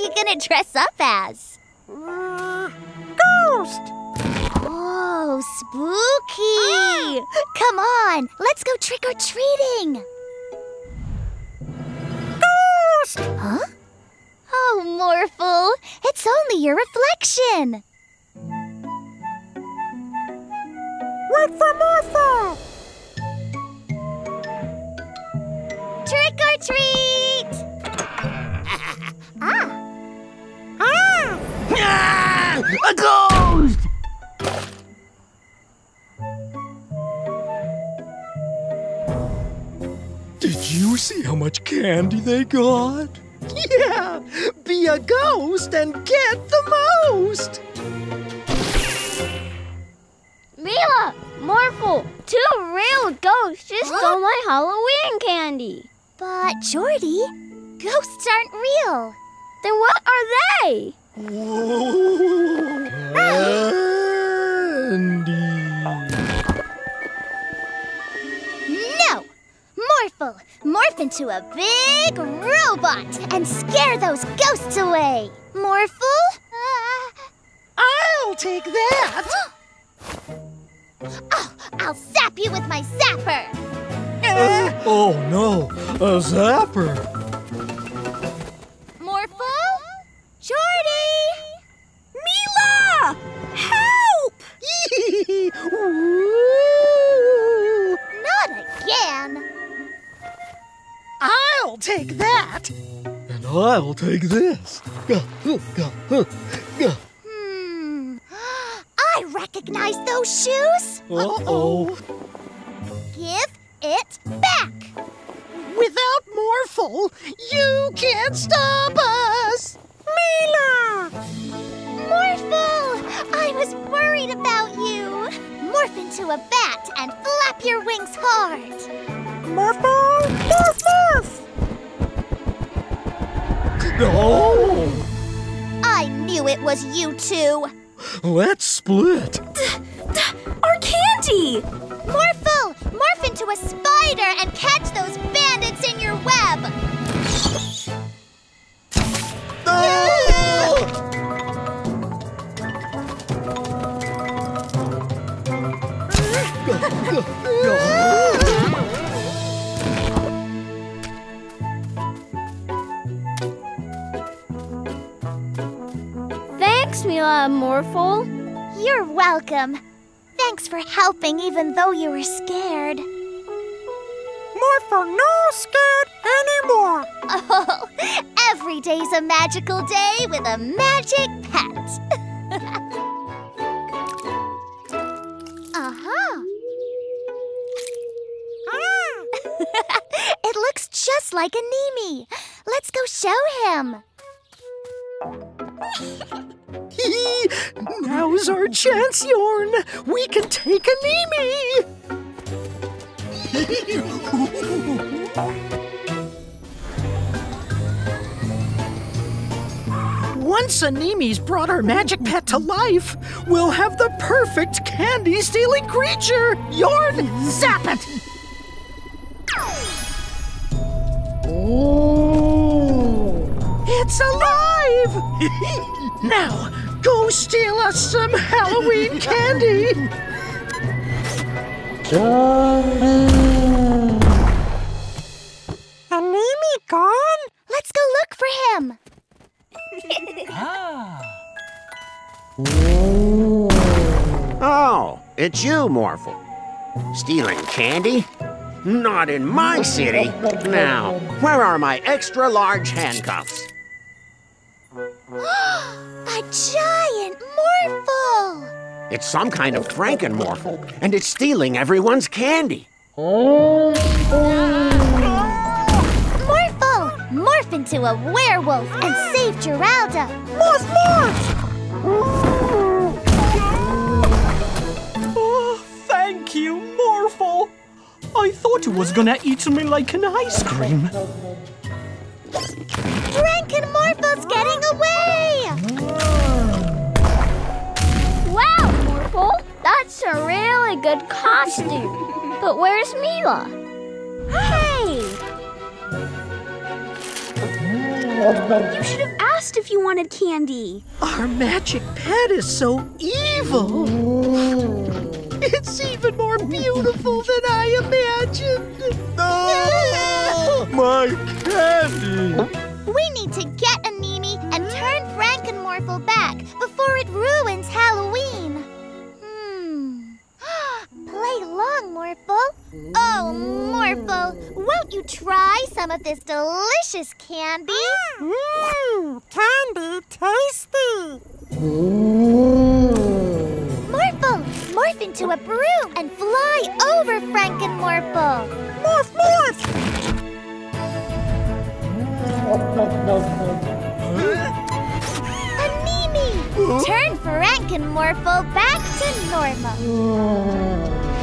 you gonna dress up as? Ghost! Oh, spooky! Come on, let's go trick-or-treating! Ghost! Huh? Oh, Morphle, it's only your reflection! Wait for Morphle! Trick-or-treat! Ah! A ghost! Did you see how much candy they got? Yeah! Be a ghost and get the most! Mila! Morphle! Two real ghosts just stole my Halloween candy! But, Jordy, ghosts aren't real. Then what are they? Candy. No! Morphle, morph into a big robot and scare those ghosts away! Morphle? I'll take that! Oh, I'll zap you with my zapper! Oh no, a zapper. Morphle? Jordy! Mila! Help! Not again! I'll take that! And I'll take this. I recognize those shoes! Uh-oh. Give it back! Without Morphle, you can't stop us! Mila! Morphle! I was worried about you! Morph into a bat and flap your wings hard! Morphle! Morph, morph! No! I knew it was you two! Let's split. Our candy! Morphle! Morph into a spider and catch those bandits in your web! Thanks, Mila and Morphle. You're welcome. Thanks for helping even though you were scared. Morphle no scared anymore! Oh, every day's a magical day with a magic pet. Uh-huh. It looks just like Animi. Let's go show him. Now's our chance, Yorn! We can take Animi! Once Animi's brought our magic pet to life, we'll have the perfect candy-stealing creature! Yorn, zap it! Oh! It's alive! Now, go steal us some Halloween candy! Animi gone? Let's go look for him. Oh, it's you, Morphle. Stealing candy? Not in my city. Now, where are my extra-large handcuffs? A giant Morphle! It's some kind of Frankenmorphle, and it's stealing everyone's candy. Morphle! Morph into a werewolf and save Geralda! Morph, morph! Oh, thank you, Morphle. I thought you was gonna eat me like an ice cream. Frankenmorphle's getting away! Wow, Morphle! That's a really good costume. But where's Mila? Hey! You should have asked asked if you wanted candy. Our magic pet is so evil. It's even more beautiful than I imagined. Oh, my candy! We need to get Animi and turn Frankenmorphle back before it ruins Halloween. Play along, Morphle. Oh, Morphle, won't you try some of this delicious candy? Candy tasty. Morphle, morph into a broom and fly over Frankenmorphle. Morph, morph. Animi, turn Frankenmorphle back to normal.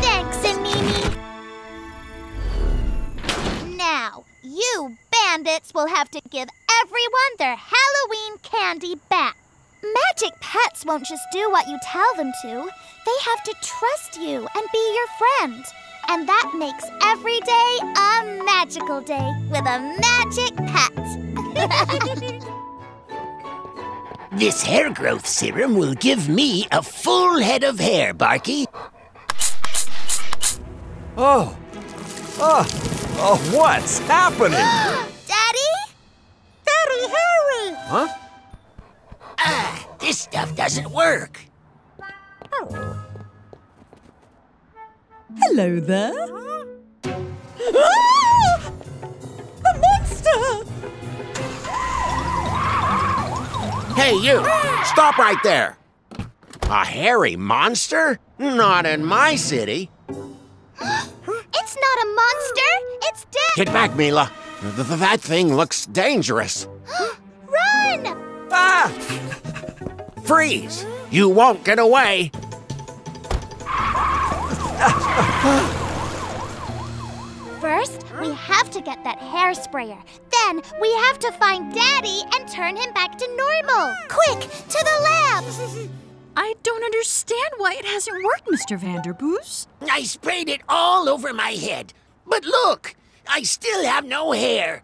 Thanks, Animi. Now, you bandits will have to give everyone their Halloween candy back. Magic pets won't just do what you tell them to. They have to trust you and be your friend. And that makes every day a magical day with a magic pet. This hair growth serum will give me a full head of hair, Barky. Oh, what's happening? Daddy? Daddy Harry. Huh? This stuff doesn't work. Hello there. Ah! A monster! Hey, you! Stop right there! A hairy monster? Not in my city. It's not a monster. It's dead. Get back, Mila. That thing looks dangerous. Run! Ah! Freeze! You won't get away. First, we have to get that hairsprayer. Then, we have to find Daddy and turn him back to normal. Quick, to the lab! I don't understand why it hasn't worked, Mr. Vanderboos. I sprayed it all over my head. But look, I still have no hair.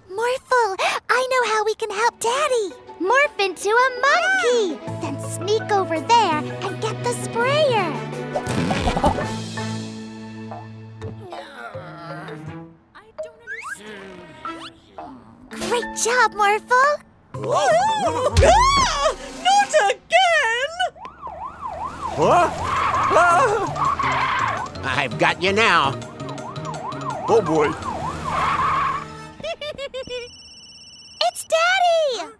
Morphle, I know how we can help Daddy. Morph into a monkey. Then sneak over there and get the sprayer. Great job, Morphle. Not again! I've got you now. Oh, boy. It's Daddy!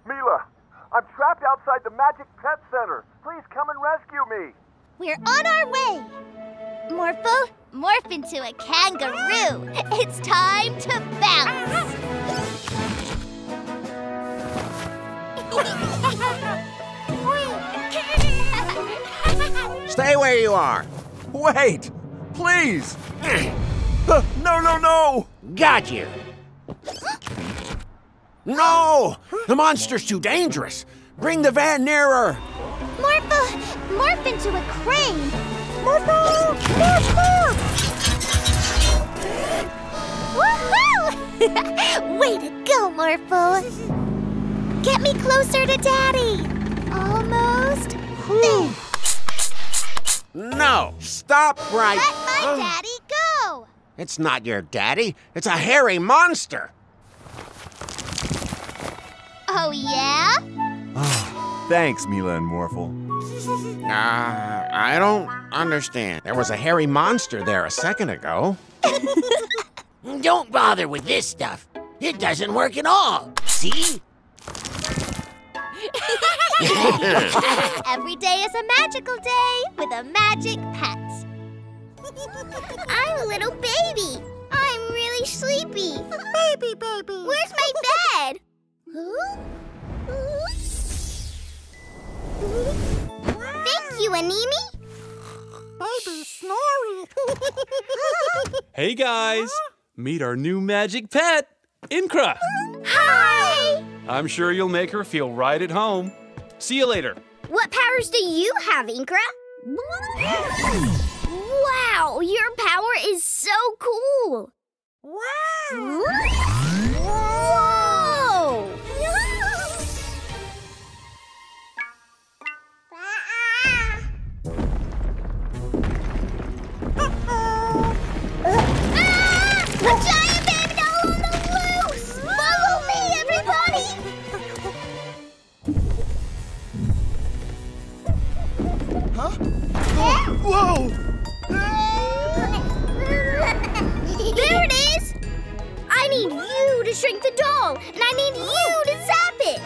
Mila, I'm trapped outside the Magic Pet Center. Please come and rescue me. We're on our way. Morphle, morph into a kangaroo. It's time to bounce. Stay where you are. Wait, please. No. Got you. No! The monster's too dangerous. Bring the van nearer. Morphle, morph into a crane. Morphle, morph, morph. Woohoo! Way to go, Morphle. Get me closer to Daddy. Almost. There. No, stop right. Let my daddy go. It's not your daddy. It's a hairy monster. Oh, yeah? Thanks, Mila and Morphle. I don't understand. There was a hairy monster there a second ago. Don't bother with this stuff. It doesn't work at all. See? Every day is a magical day with a magic pet. I'm a little baby. I'm really sleepy. Baby. Where's my bed? Thank you, Animi. Baby Snorri. Hey guys, meet our new magic pet, Inkra. Hi! I'm sure you'll make her feel right at home. See you later. What powers do you have, Inkra? Wow, your power is so cool. Wow. Whoa! Whoa! There it is! I need you to shrink the doll, and I need you to zap it!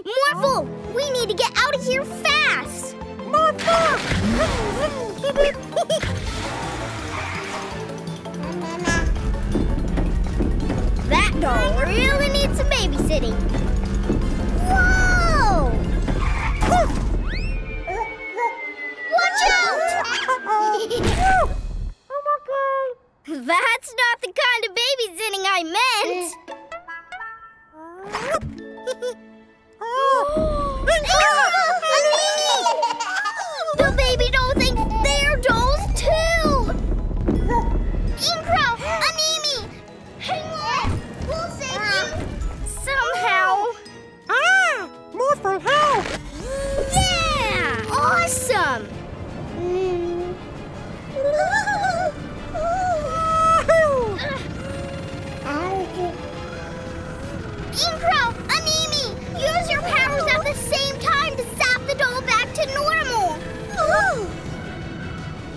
Morphle, we need to get out of here fast! That doll really needs some babysitting. Whoa! Watch out! That's not the kind of babysitting I meant. The baby doll thinks they're dolls too. Inkra, Animi, hang on. We'll save you somehow. Morphle, help! Yeah! Awesome! Inkra, Animi, use your powers at the same time to zap the doll back to normal.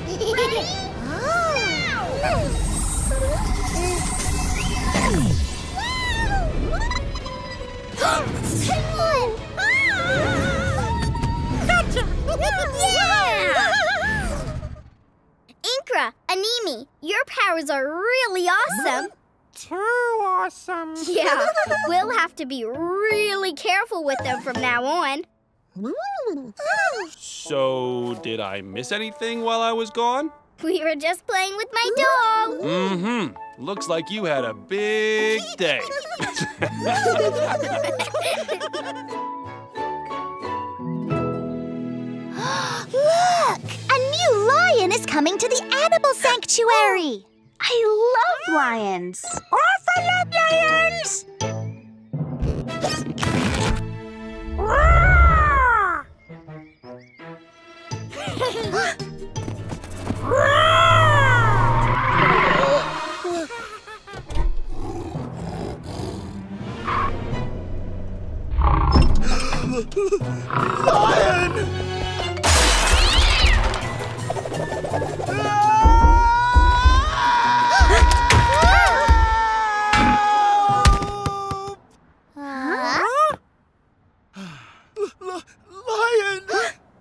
Ready? Hang on! Gotcha! Yeah! Inkra, Animi, your powers are really awesome. Too awesome. Yeah, we'll have to be really careful with them from now on. So, did I miss anything while I was gone? We were just playing with my doll. Mm-hmm. Looks like you had a big day. Look! A new lion is coming to the animal sanctuary. I love lions. Orphan love lions! Lion! Lion!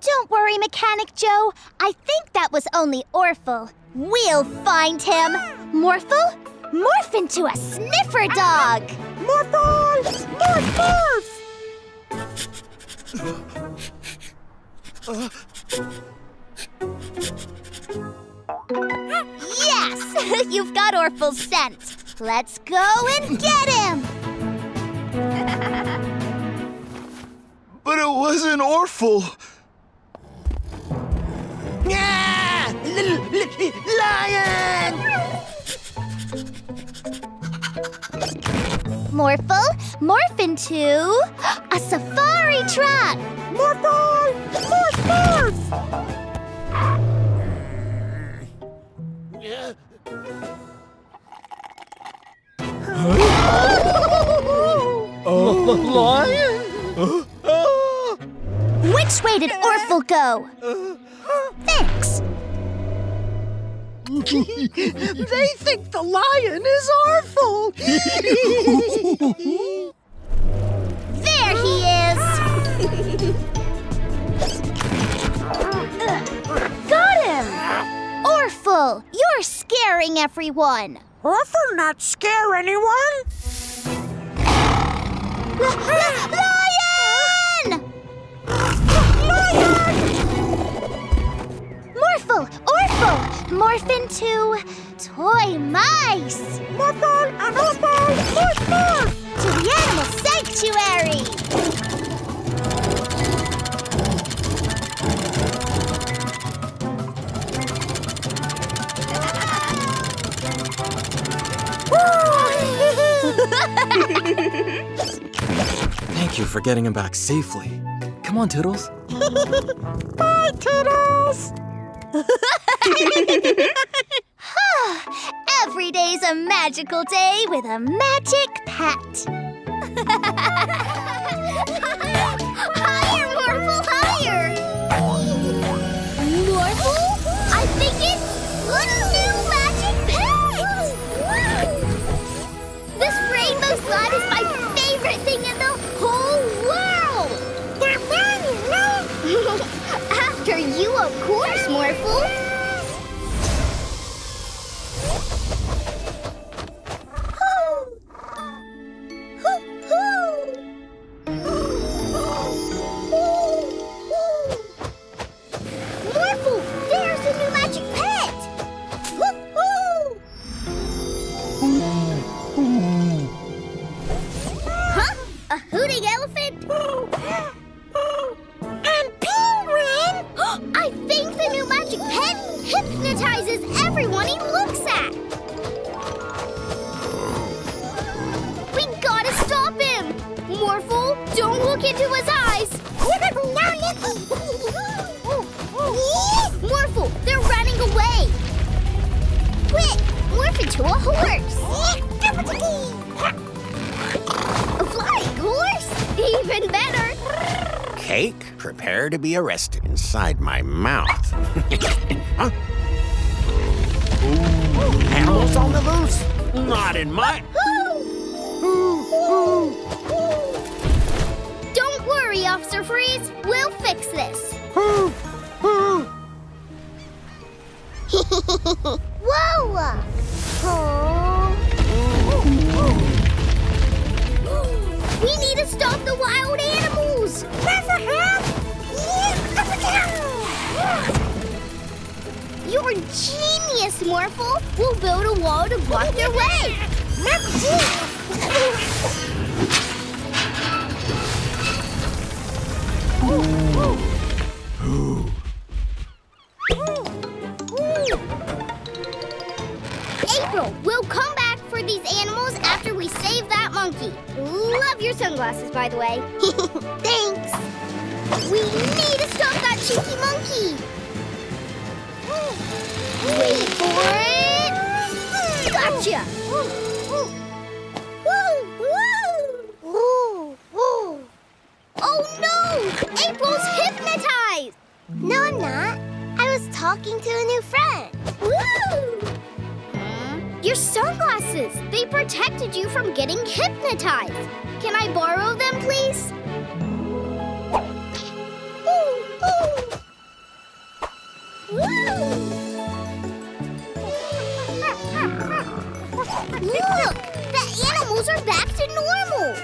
Don't worry, Mechanic Joe. I think that was only Orphle. We'll find him. Morphle, morph into a sniffer dog. Morphle! Morph, morph! Yes! You've got Orphle's scent. Let's go and get him! But it wasn't Orphle. Yeah! Lion! Morphle, morph into a safari truck. Morphle! Morph, morph! Lion? Which way did Orphle go? Thanks. They think the lion is Orphle. There he is. Got him! Orphle, you're scaring everyone. Orphle not scare anyone? Lion! Morphle, Orphle, morph into toy mice. Morphle and Orphle, morph, morph! To the animal sanctuary. Thank you for getting him back safely. Come on, Toodles. Bye, Toodles! Every day's a magical day with a magic pet. Higher, Morphle, higher! Morphle? I think it's a new magic pet! This rainbow slide is my favorite thing in the whole world! After you, of course, Morphle. Morphle, there's the new magic pet! Huh? A hooting elephant? And penguin! I think the new magic pet hypnotizes everyone he looks at! We gotta stop him! Morphle, don't look into his eyes! Morphle, they're running away! Quick, morph into a horse! A flying horse? Even better! Cake, prepare to be arrested inside my mouth. Huh? Animals on the loose? Not in my... Don't worry, Officer Freeze. We'll fix this. Whoa! We need to stop the wild animals. You're a genius, Morphle. We'll build a wall to block their way. April, we'll come back for these animals after we save that monkey. Love your sunglasses, by the way. Thanks. We need to stop that cheeky monkey. Wait for it. Gotcha. Oh no! April's hypnotized! No, I'm not. I was talking to a new friend. Your sunglasses! They protected you from getting hypnotized. Can I borrow them, please? Look! The animals are back to normal!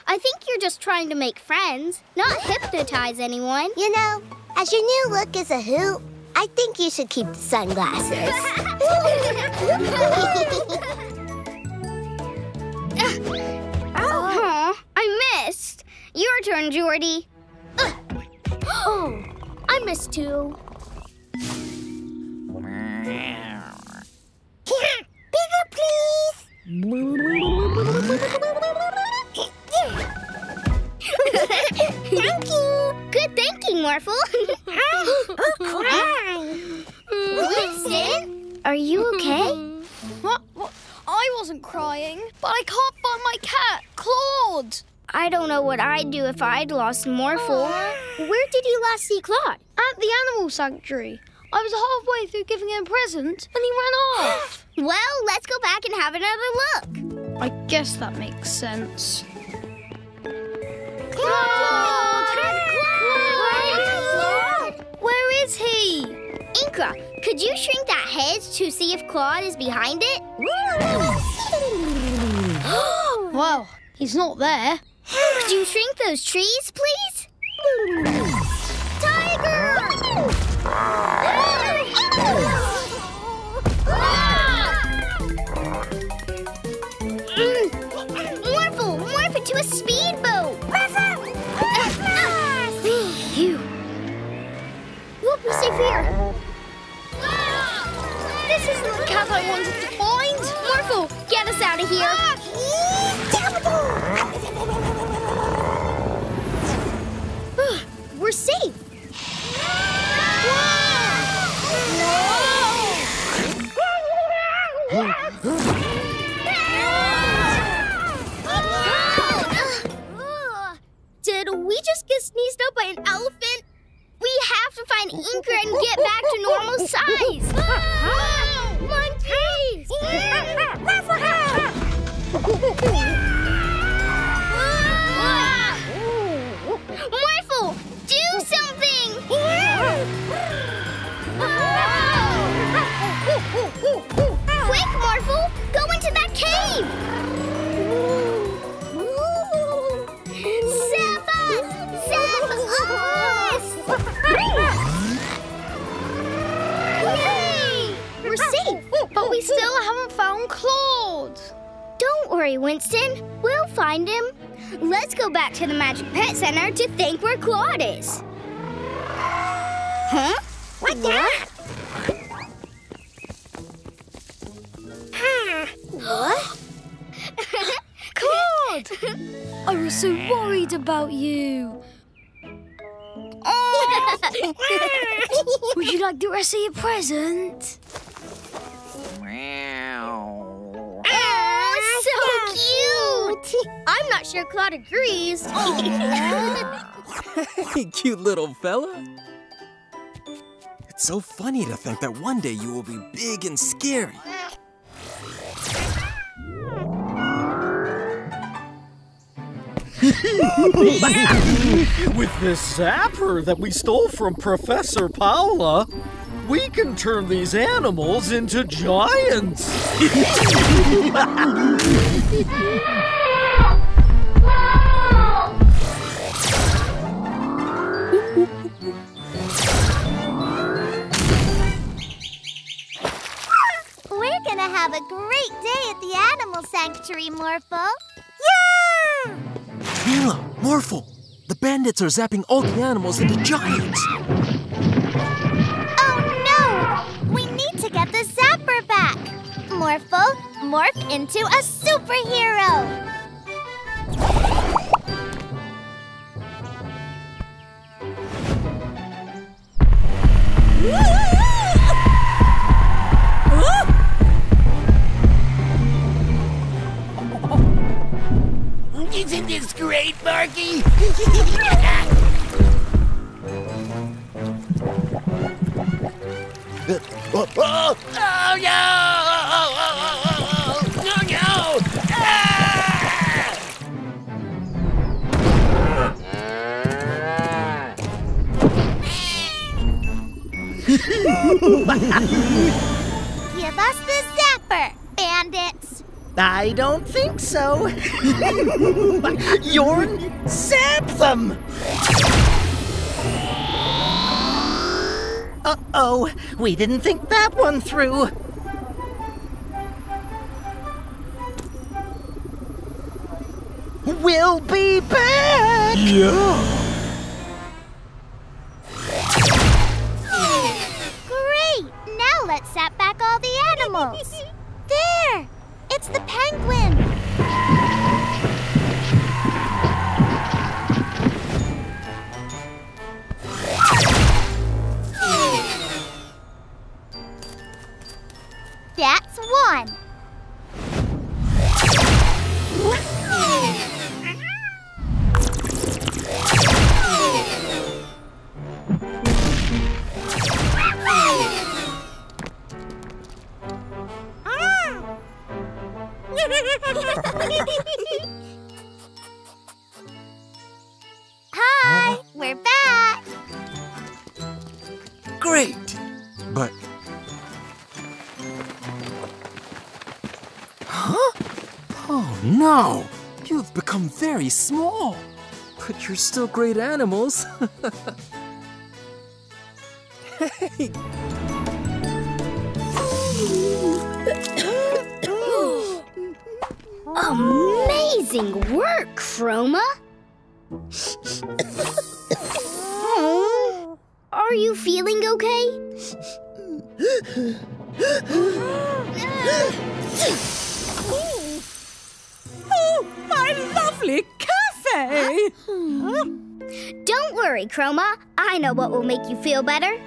I think you're just trying to make friends, not hypnotize anyone. You know, as your new look is a hoot, I think you should keep the sunglasses. I missed. Your turn, Jordy. Oh, I missed too. Bigger, please. Thank you. Good thinking, Morphle. Winston, are you okay? What? I wasn't crying, but I can't find my cat, Claude. I don't know what I'd do if I'd lost Morphle. Where did you last see Claude? At the animal sanctuary. I was halfway through giving him a present, and he ran off. Well, let's go back and have another look. I guess that makes sense. Claude! Where is he? Inkra, could you shrink that hedge to see if Claude is behind it? Well, he's not there. Could you shrink those trees, please? Tiger! Morphle, morph into a speedboat! Phew. We'll be safe here. This isn't the cat I wanted to find. Morphle, get us out of here. We're safe. normal size. Monkeys! Morphle, do something! Quick, Morphle, go into that cave! Zap us! Zap us! Yay! We're safe, but we still haven't found Claude. Don't worry, Winston. We'll find him. Let's go back to the Magic Pet Center to think where Claude is. Huh? What's that? What? Claude! I was so worried about you. Would you like the rest of your present? So cute! I'm not sure Claude agrees. Cute little fella. It's so funny to think that one day you will be big and scary. With this zapper that we stole from Professor Paula, we can turn these animals into giants. We're gonna have a great day at the animal sanctuary, Morphle. Yeah! Mila, Morphle, the bandits are zapping all the animals into giants. Oh no! We need to get the zapper back. Morphle, morph into a superhero. Isn't this great, Marky? Oh no! No, no! Give us the zapper, bandits. I don't think so. Yorn, zap them! Uh-oh, we didn't think that one through. We'll be back! Yeah! Great! Now let's zap back all the animals. There! It's the penguin! That's one. Hi, we're back. Great! But... Huh? Oh no! You've become very small. But you're still great animals. Hey! Amazing work, Chroma! Are you feeling okay? Oh, my lovely cafe! Don't worry, Chroma. I know what will make you feel better.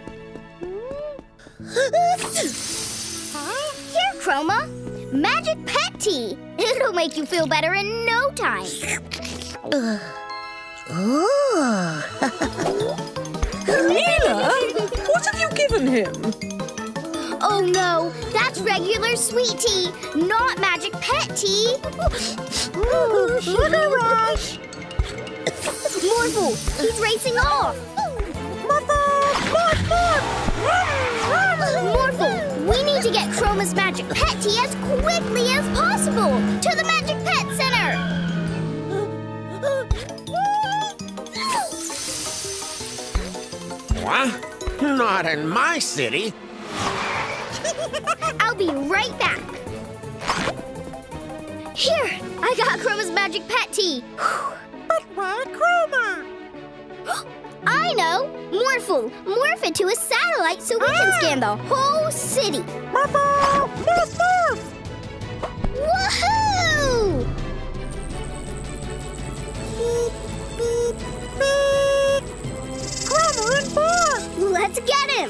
Here, Chroma. Magic Pet Tea. It'll make you feel better in no time. Mila, what have you given poison him. Oh no, that's regular sweet tea, not magic pet tea. Sugar rush! Morphle, he's racing off. Morphle, we need to get Chroma's magic pet tea as quickly as possible to the Magic Pet Center. What? Not in my city. I'll be right back. Here, I got Chroma's magic pet tea. But why Chroma? I know! Morphle, morph into a satellite so we can scan the whole city. Morphle! Morph, morph! Woohoo! Beep, beep, beep! Chroma and Morph! Let's get him!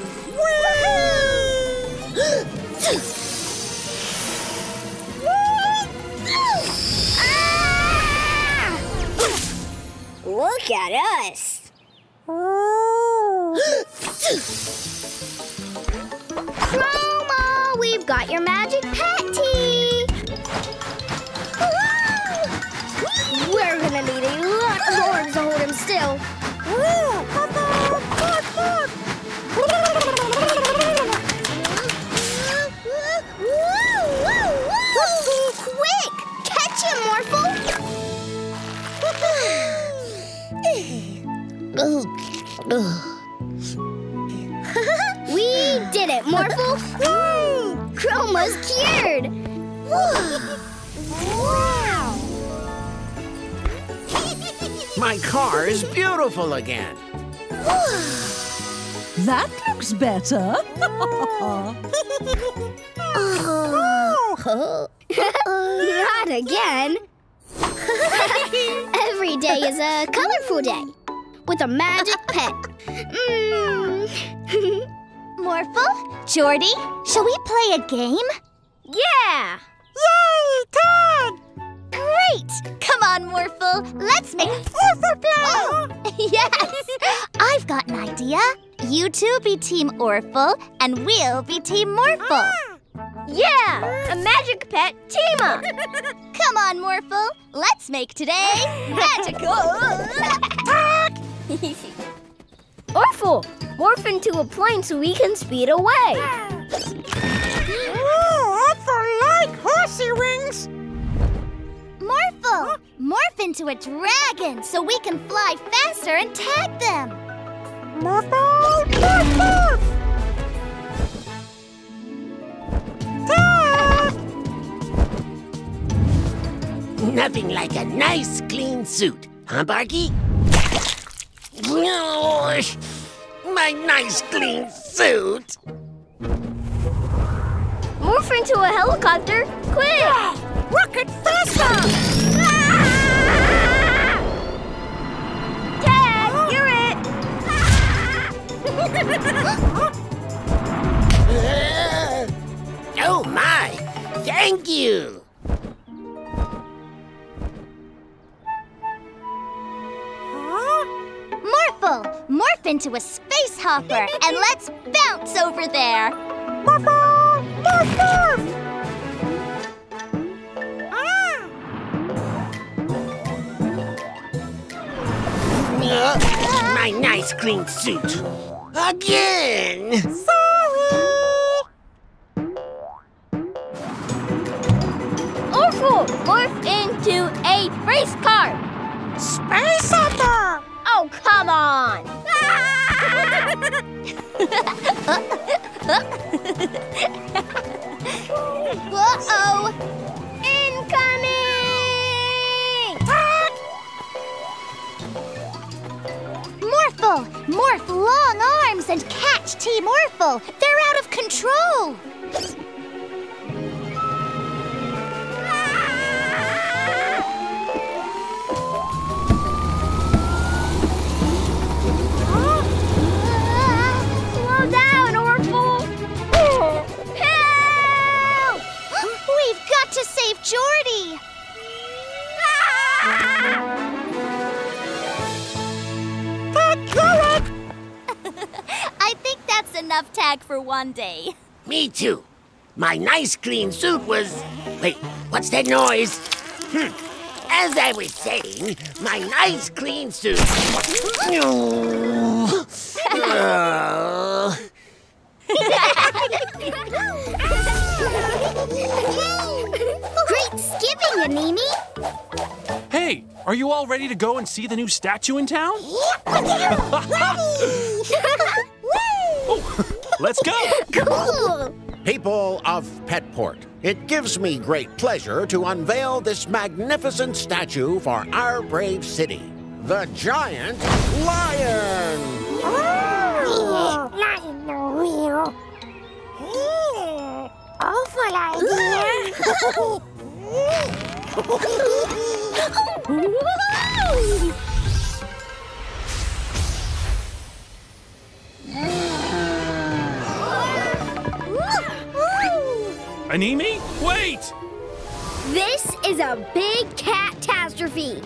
Ah! Look at us! Chroma, we've got your magic pet tea! We're gonna need a lot of horns to hold him still. Quick! Catch him, Morphle! We did it, Morphle! Chroma's cured! Wow! My car is beautiful again. That looks better. Not again! Every day is a colorful day with a magic pet. Morphle? Jordy, shall we play a game? Yeah! Yay, tag! Great! Come on, Morphle. Let's make Orphle play! Oh, yes! I've got an idea. You two be Team Orphle, and we'll be Team Morphle. Yeah! A magic pet team-up! Come on, Morphle. Let's make today magical! Orphle, morph into a plane so we can speed away. Orphle like horsey wings! Morphle, morph into a dragon so we can fly faster and tag them. Morphle, morph, morph! Tag! Nothing like a nice, clean suit. Huh, Barky? My nice, clean suit! Morph into a helicopter, quick! Rocket faster! Tag, you're it! Oh my! Thank you! Morphle, morph into a space hopper and let's bounce over there. Morphle! Morph, morph! My nice, clean suit. Again! Sorry! Orphle, morph into a race car. Space hopper! Oh, come on! Uh-oh! Incoming! Morphle, morph long arms and catch Team Orphle. They're out of control. Slow down, Orphle! Help! We've got to save Jordy. I think that's enough. enough tag for one day. Me too. My nice clean suit was... Wait, what's that noise? As I was saying, my nice clean suit... Great skipping, Animi! Hey, are you all ready to go and see the new statue in town? Oh, let's go! Cool! People of Petport, it gives me great pleasure to unveil this magnificent statue for our brave city, the Giant Lion! Awful idea. Animi, wait! This is a big catastrophe.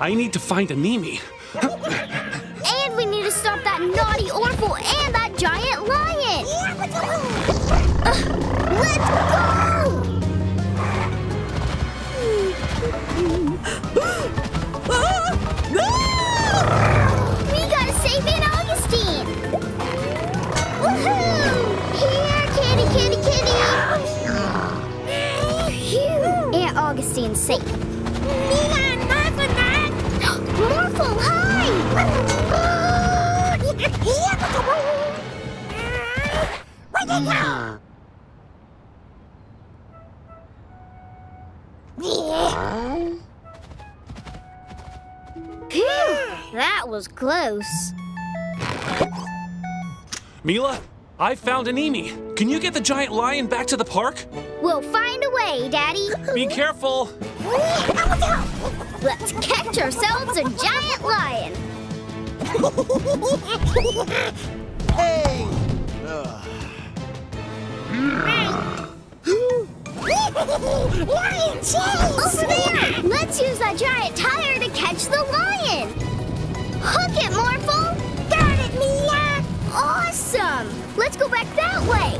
I need to find Animi. And we need to stop that naughty Orphle and that giant lion. Let's go! We gotta save Aunt Augustine. Woohoo! Here, kitty, kitty, kitty. Phew. Aunt Augustine's safe. Morphle, hi! Phew, that was close. Mila, I found Animi. Can you get the giant lion back to the park? We'll find a way, Daddy. Be careful. Let's catch ourselves a giant lion. Hey! Lion chase! Over there! Let's use that giant tire to catch the lion. Hook it, Morphle. Got it, Mila! Awesome! Let's go back that way.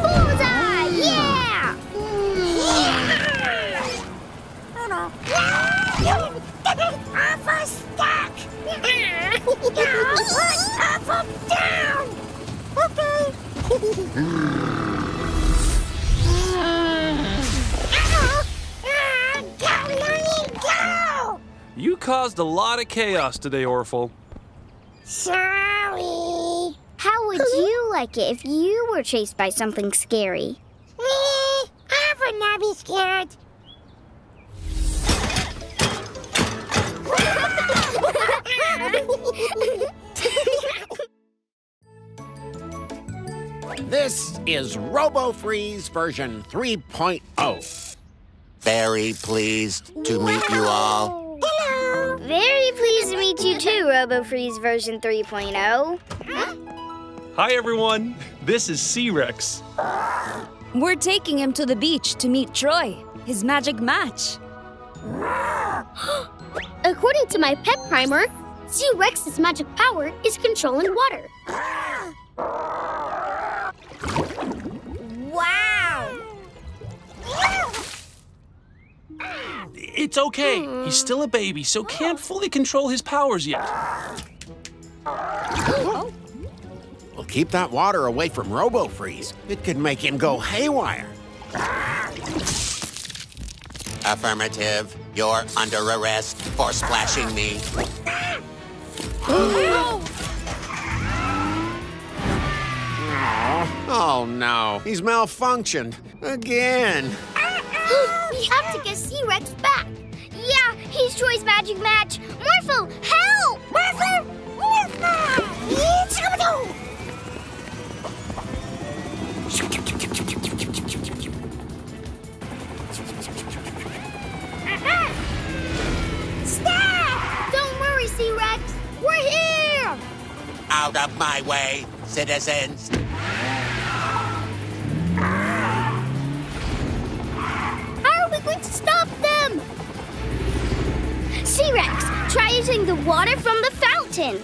Bullseye! Yeah! Awful stuck! Awful down! Okay. Go, Lion, go! You caused a lot of chaos today, Orphle. Sorry. How would you like it if you were chased by something scary? I would not be scared. This is RoboFreeze version 3.0. Very pleased to meet you all. Hello. Very pleased to meet you too, RoboFreeze version 3.0. Hi, everyone. This is C-Rex. We're taking him to the beach to meet Troy, his magic match. According to my pet primer, C-Rex's magic power is controlling water. Wow. It's okay. He's still a baby, so can't fully control his powers yet. Well, keep that water away from RoboFreeze. It could make him go haywire. Affirmative. You're under arrest for splashing me. Oh no, he's malfunctioned again. We have to get C-Rex back. Yeah, he's Troy's magic match. Morphle, help! Morphle! Morphle! Stop! Don't worry, C-Rex. We're here! Out of my way, citizens. We're going to stop them! C-Rex, try using the water from the fountain.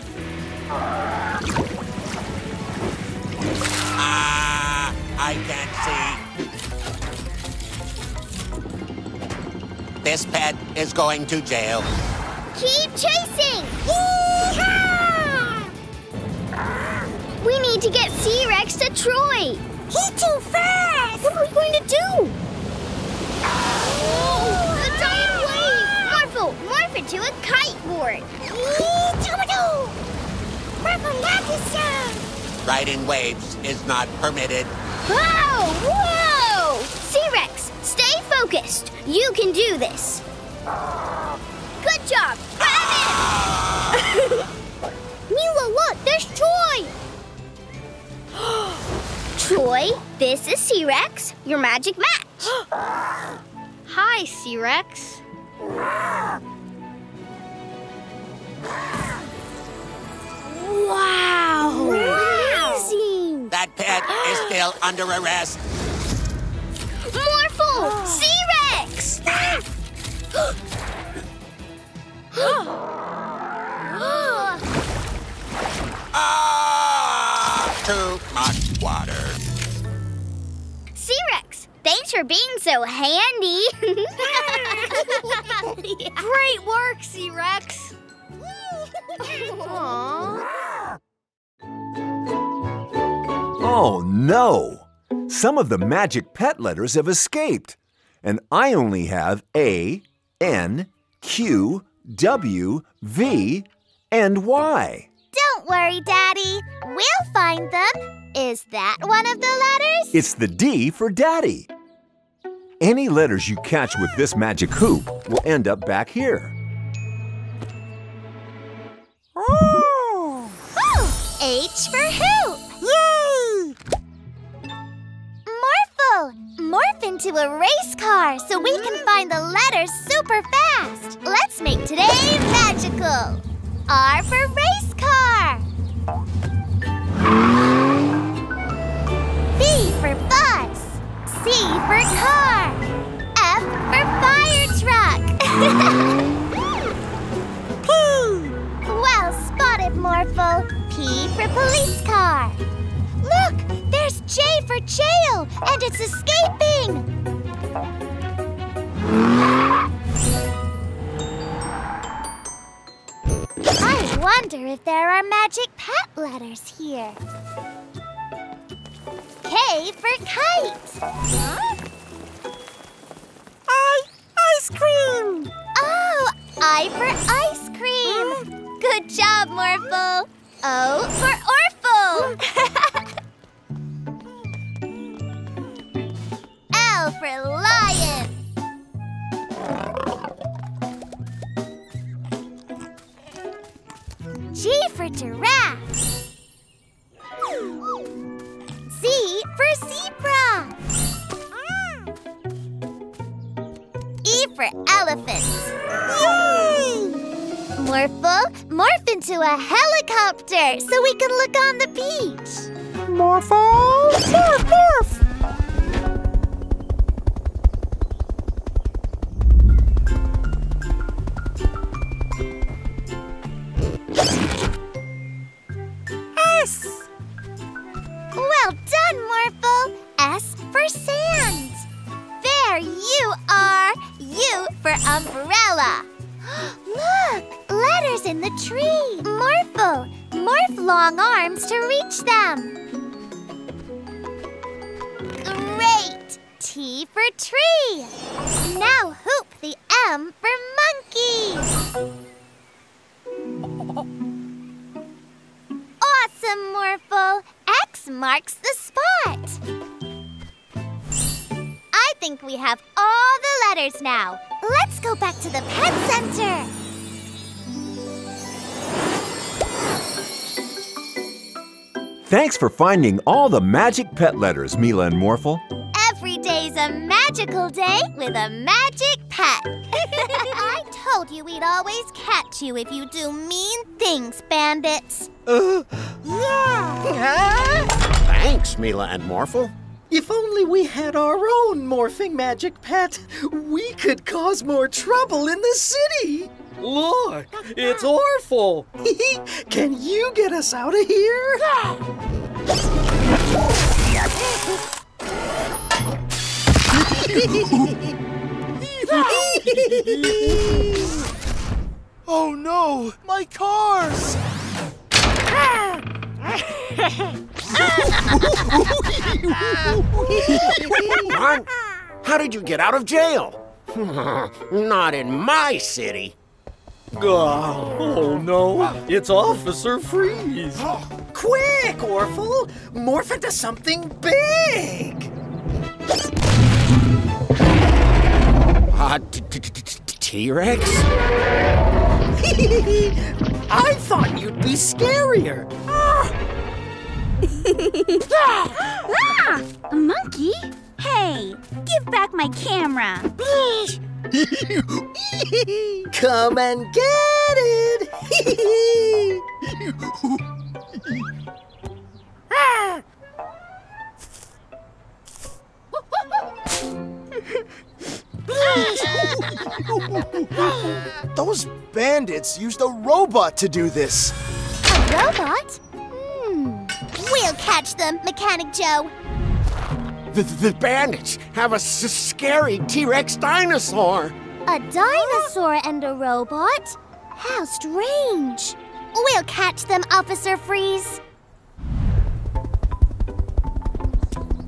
I can't see. This pet is going to jail. Keep chasing! Yee-haw! We need to get C-Rex to Troy. He's too fast! What are we going to do? The giant wave! Morphle, morph into a kiteboard. Riding waves is not permitted. Whoa! Whoa! C-Rex, stay focused. You can do this. Good job. Grab it! Mila, look, there's Troy. Troy, this is C-Rex, your magic match. Hi, C-Rex. Wow! Amazing! That pet is still under arrest. Morphle! C-Rex! Too much water. C-Rex, thanks for being so handy. Great work, C-Rex. Oh no! Some of the magic pet letters have escaped, and I only have A, N, Q, W, V, and Y. Don't worry, Daddy. We'll find them. Is that one of the letters? It's the D for Daddy. Any letters you catch with this magic hoop will end up back here. Oh! H for hoop. Yay! Morphle, morph into a race car so we can find the letters super fast. Let's make today magical. R for race car. B for bus. C for car. F for fire truck. P. Well spotted, Morphle. P for police car. Look, there's J for jail, and it's escaping. I wonder if there are magic pet letters here. K for kite. Huh? Ice cream. Oh, I for ice cream. Good job, Morphle. O for Orphle. L for lion. G for giraffe. Z for zebra. E for elephant. Yay! Morphle, morph into a helicopter so we can look on the beach. Morphle, morph, morph. S. Well done, Morphle. S for sand. There you are. U for umbrella. Look, letters in the tree. Morphle, morph long arms to reach them. Great. T for tree. Now hoop the M for monkey. Awesome, Morphle. X marks the spot. I think we have all the letters now. Let's go back to the pet center. Thanks for finding all the magic pet letters, Mila and Morphle. Every day's a magical day with a magic pet. I told you we'd always catch you if you do mean things, bandits. Thanks, Mila and Morphle. If only we had our own morphing magic pet, we could cause more trouble in the city. Look, it's Orphle. Can you get us out of here? Oh no, my cars! Ron, how did you get out of jail? Not in my city. Oh no, it's Officer Freeze. Quick, Orphle! Morph into something big! T-Rex? I thought you'd be scarier. A monkey? Hey, give back my camera. Come and get it! Those bandits used a robot to do this. A robot? We'll catch them, Mechanic Joe. The bandits have a scary T-Rex dinosaur. A dinosaur and a robot? How strange. We'll catch them, Officer Freeze.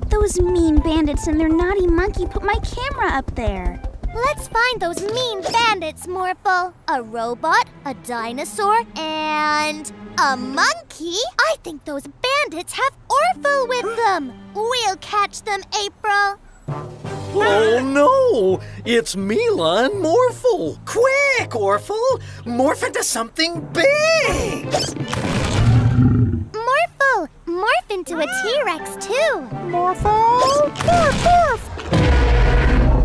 Those mean bandits and their naughty monkey put my camera up there. Let's find those mean bandits, Morphle. A robot, a dinosaur, and a monkey? I think those bandits have Orphle with them. We'll catch them, April. Oh no! It's Mila and Morphle! Quick, Orphle! Morph into something big! Morphle! Morph into a T-Rex, too! Morphle! Morph, morph!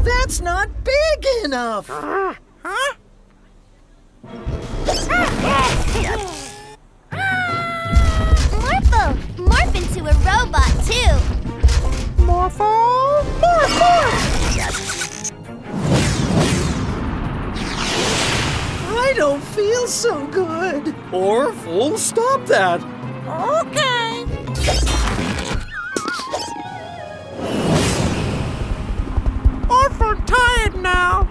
That's not big enough! Morphle! Morph into a robot, too! Morphle! Morph, morph! I don't feel so good. Orphle, stop that! Okay. Orphle tired now.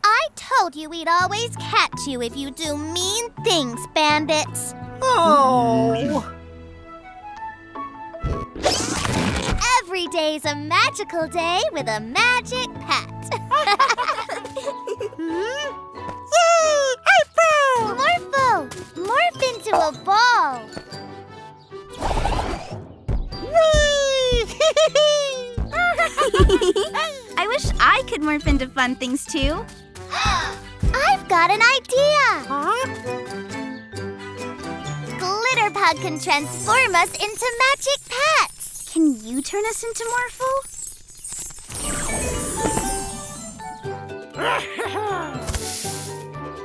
I told you we'd always catch you if you do mean things, bandits. Oh. Every day's a magical day with a magic pet. Yay! April! Morphle! Morph into a ball. I wish I could morph into fun things too. I've got an idea! Glitterpug can transform us into magic pets! Can you turn us into Morphle?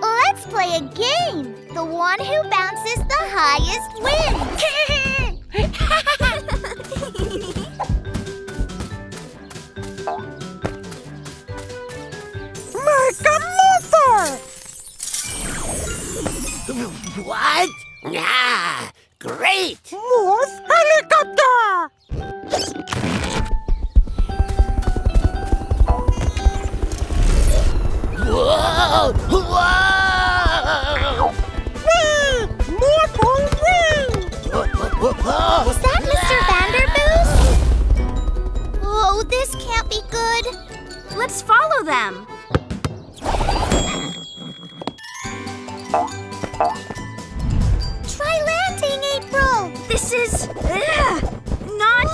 Let's play a game! The one who bounces the highest wins! What? Ah, great! Morph helicopter! Whoa! Whoa! Morphle win! Is that Mr. Vanderboos? Oh, this can't be good. Let's follow them. Try landing, April! This is not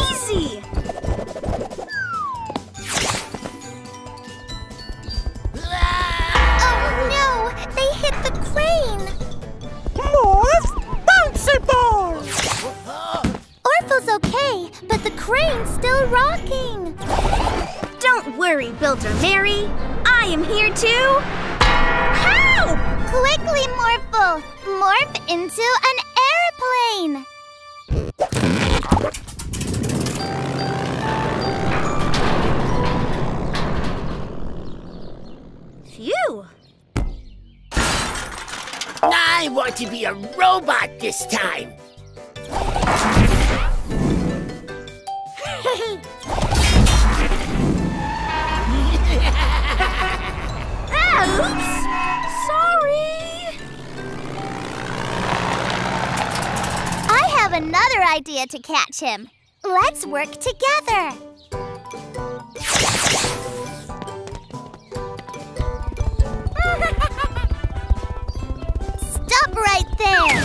easy. Oh no! They hit the crane! Morph bouncy ball! Orphle's okay, but the crane's still rocking. Don't worry, Builder Mary. I am here to help! Quickly, Morphle! Morph into an airplane! I want to be a robot this time. Oops! Sorry! I have another idea to catch him. Let's work together. Stop right there!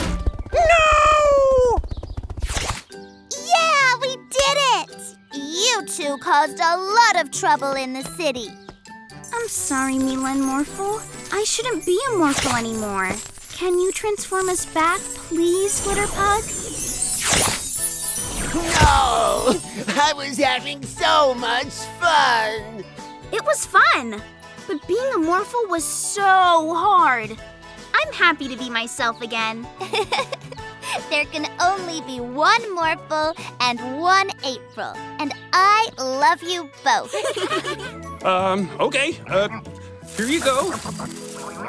No! Yeah, we did it! You two caused a lot of trouble in the city. I'm sorry, Mila and Morphle. I shouldn't be a Morphle anymore. Can you transform us back, please, Glitterpug? No! I was having so much fun! It was fun, but being a Morphle was so hard. I'm happy to be myself again. There can only be one Morphle and one April, and I love you both. Okay. Here you go.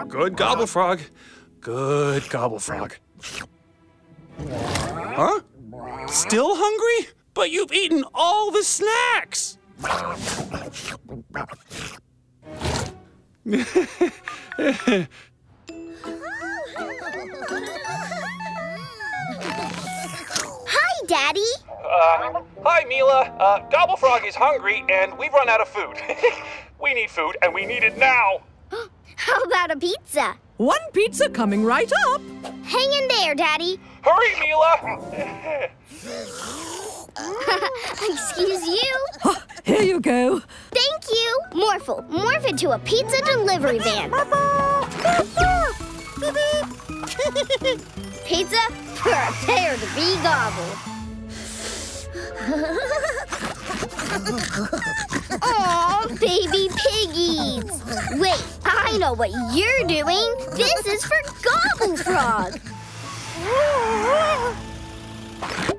Good Gobble Frog. Good Gobble Frog. Huh? Still hungry? But you've eaten all the snacks! Hi, Daddy. Hi, Mila. Gobble Frog is hungry, and we've run out of food. We need food, and we need it now. How about a pizza? One pizza coming right up. Hang in there, Daddy. Hurry, Mila! Excuse you? Here you go. Thank you. Morphle, morph into a pizza delivery van. Pizza, prepare to be gobbled. Aw, baby piggies. Wait, I know what you're doing. This is for Gobble Frog.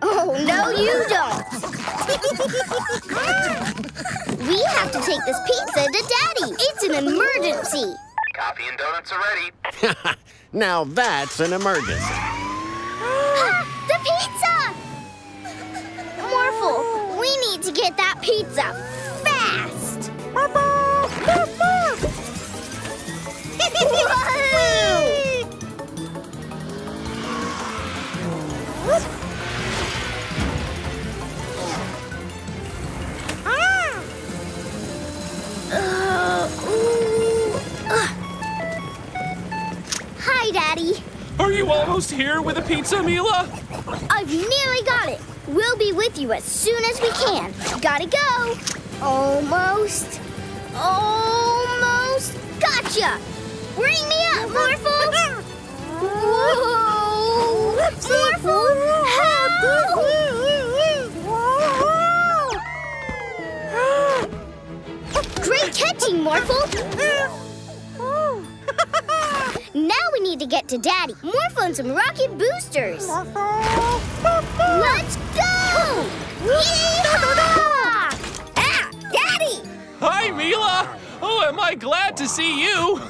Oh, no, you don't. We have to take this pizza to Daddy. It's an emergency. Coffee and donuts are ready. Now that's an emergency. The pizza! Morphle, we need to get that pizza fast. Hi, Daddy. Are you almost here with the pizza, Mila? I've nearly got it. We'll be with you as soon as we can. Gotta go. Almost. Almost. Gotcha. Bring me up, Morphle. Whoa. Morphle, help. Great catching, Morphle. Now we need to get to Daddy. Morphle and some rocket boosters. Let's go! Yeehaw! Ah, Daddy! Hi, Mila! Oh, am I glad to see you!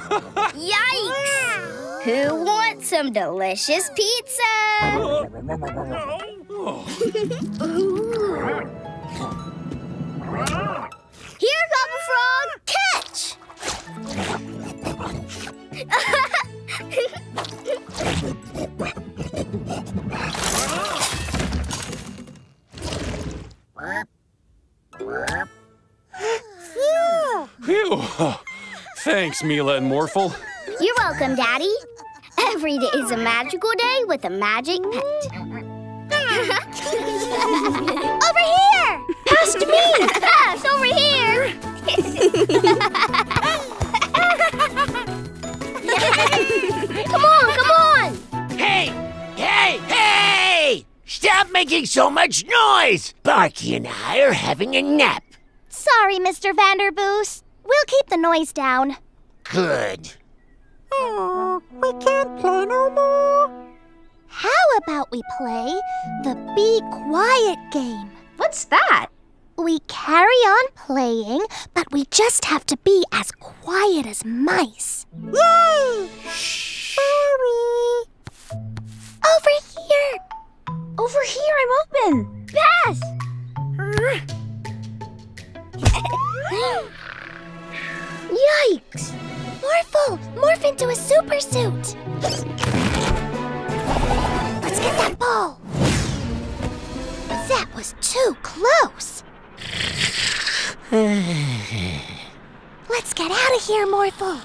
Yikes! Who wants some delicious pizza? Here, Gobble Frog, catch! Phew! Thanks, Mila and Morphle. You're welcome, Daddy. Every day is a magical day with a magic pet. Over here! Past me! Fast, over here! Come on, come on! Hey! Hey! Hey! Stop making so much noise! Barky and I are having a nap. Sorry, Mr. Vanderboost. We'll keep the noise down. Good. Oh, we can't play no more. How about we play the Be Quiet game? What's that? We carry on playing, but we just have to be as quiet as mice. Yay! Shh. Sorry. Over here, I'm open. Pass! Yikes! Morphle, morph into a super suit. Let's get that ball. That was too close. Let's get out of here, Morphle.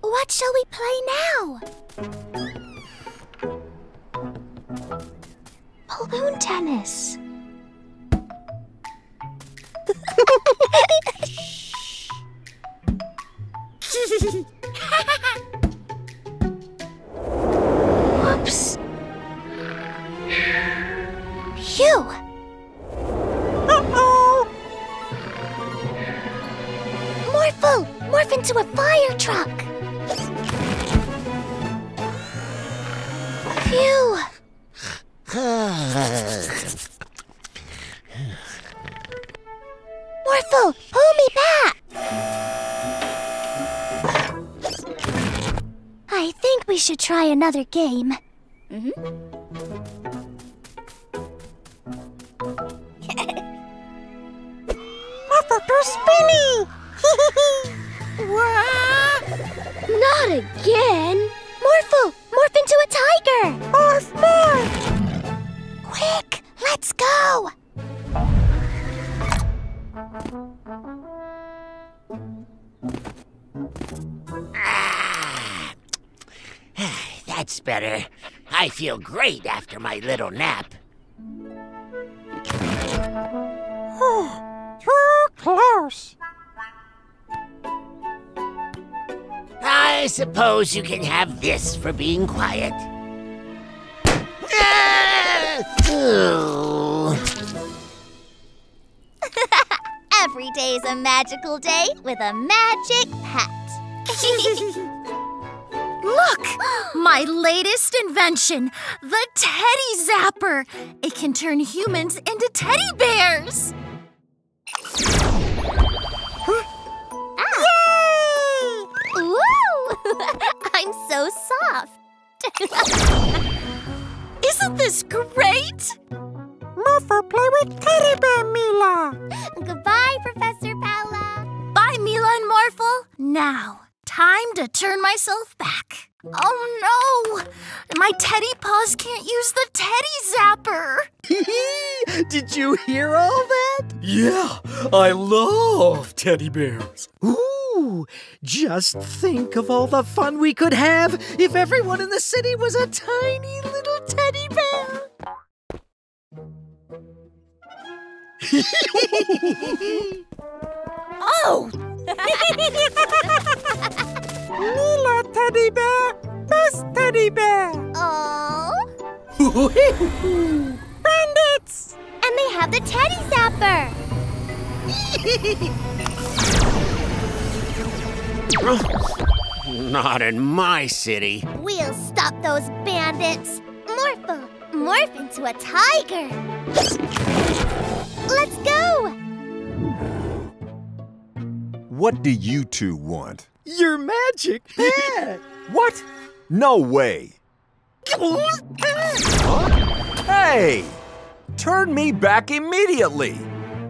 What shall we play now? Balloon tennis. Whoops. Phew. Uh-oh. Morphle, morph into a fire truck. Phew. Morphle, pull me back! I think we should try another game. Morphle, go spinny! Not again! Morphle, morph into a tiger! Morph, morph! Quick, let's go! That's better. I feel great after my little nap. Too close. I suppose you can have this for being quiet. Every day's a magical day with a magic pet. Look! My latest invention, the Teddy Zapper. It can turn humans into teddy bears. Yay! Woo! I'm so soft. Isn't this great? Morphle, play with Teddy Bear, Mila. Goodbye, Professor Paula. Bye, Mila and Morphle. Now, time to turn myself back. Oh no! My teddy paws can't use the Teddy Zapper. Did you hear all that? Yeah, I love teddy bears. Ooh, just think of all the fun we could have if everyone in the city was a tiny little teddy bear. Oh! Mila Teddy Bear, best teddy bear. Oh. Bandits! And they have the Teddy Zapper. Not in my city. We'll stop those bandits. Morphle, morph into a tiger. Let's go. What do you two want? Your magic pet. What? No way. Hey! Turn me back immediately.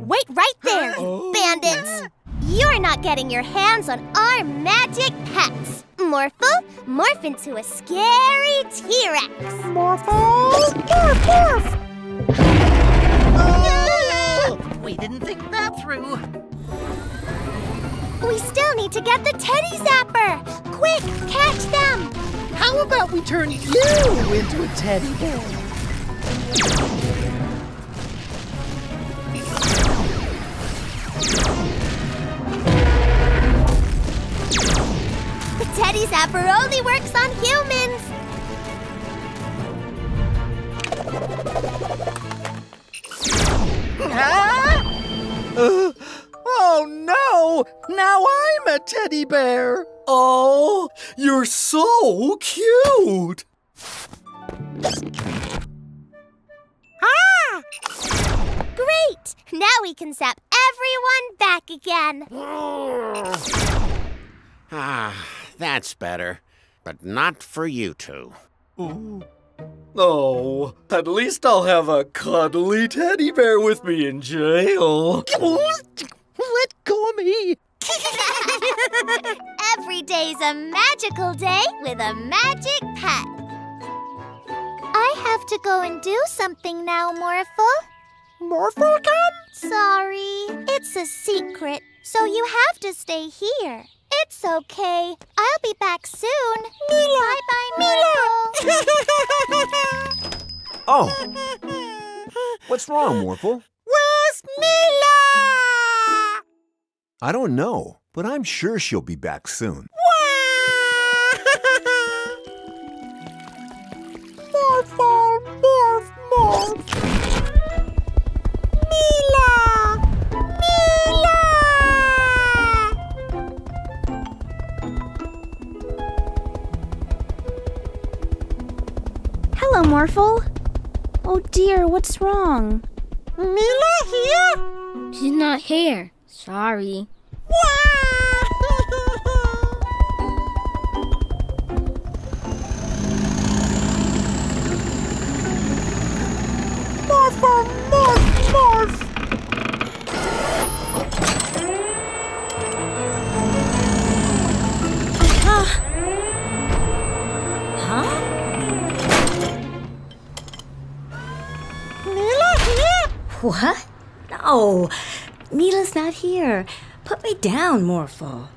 Wait right there, bandits. You're not getting your hands on our magic pets. Morphle, morph into a scary T-Rex. Morphle, morph, morph. We didn't think that through. We still need to get the Teddy Zapper. Quick, catch them. How about we turn you into a teddy bear? The Teddy Zapper only works on humans. Oh no! Now I'm a teddy bear! Oh, you're so cute! Great! Now we can zap everyone back again. Ah, that's better. but not for you two. Oh, at least I'll have a cuddly teddy bear with me in jail. Let go of me. Every day's a magical day with a magic pet. I have to go and do something now, Morphle. Morphle come? Sorry, it's a secret, so you have to stay here. It's okay. I'll be back soon. Mila! Bye-bye, Morphle. Oh. What's wrong, Morphle? Where's Mila? I don't know, but I'm sure she'll be back soon. Morphle, morph. Mila! Mila! Hello, Morphle. Oh dear, what's wrong? Mila here? She's not here. Sorry. Morph! Huh? Mila here? What? No, Mila's not here. Put me down, Morphle.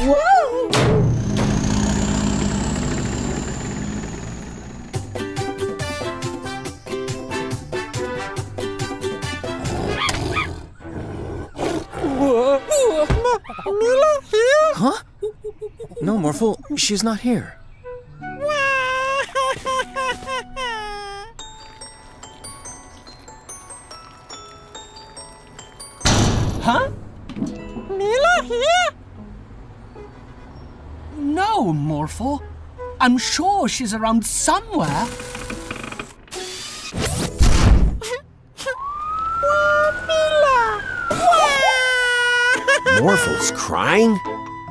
Whoa! Mila here? Huh? No, Morphle, she's not here. Huh? Mila here? No, Morphle. I'm sure she's around somewhere. Morphle's crying?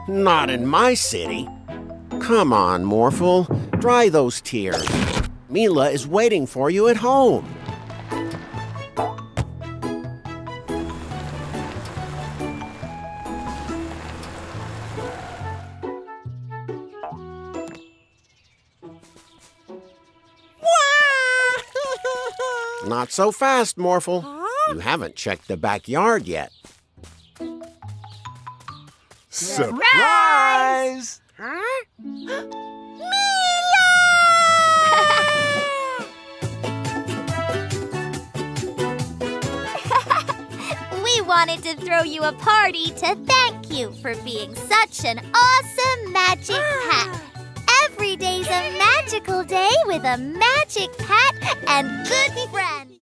Not in my city. Come on, Morphle. Dry those tears. Mila is waiting for you at home. Not so fast, Morphle. You haven't checked the backyard yet. Surprise! Huh? We wanted to throw you a party to thank you for being such an awesome magic pet. Every day's a magical day with a magic pet and good friends.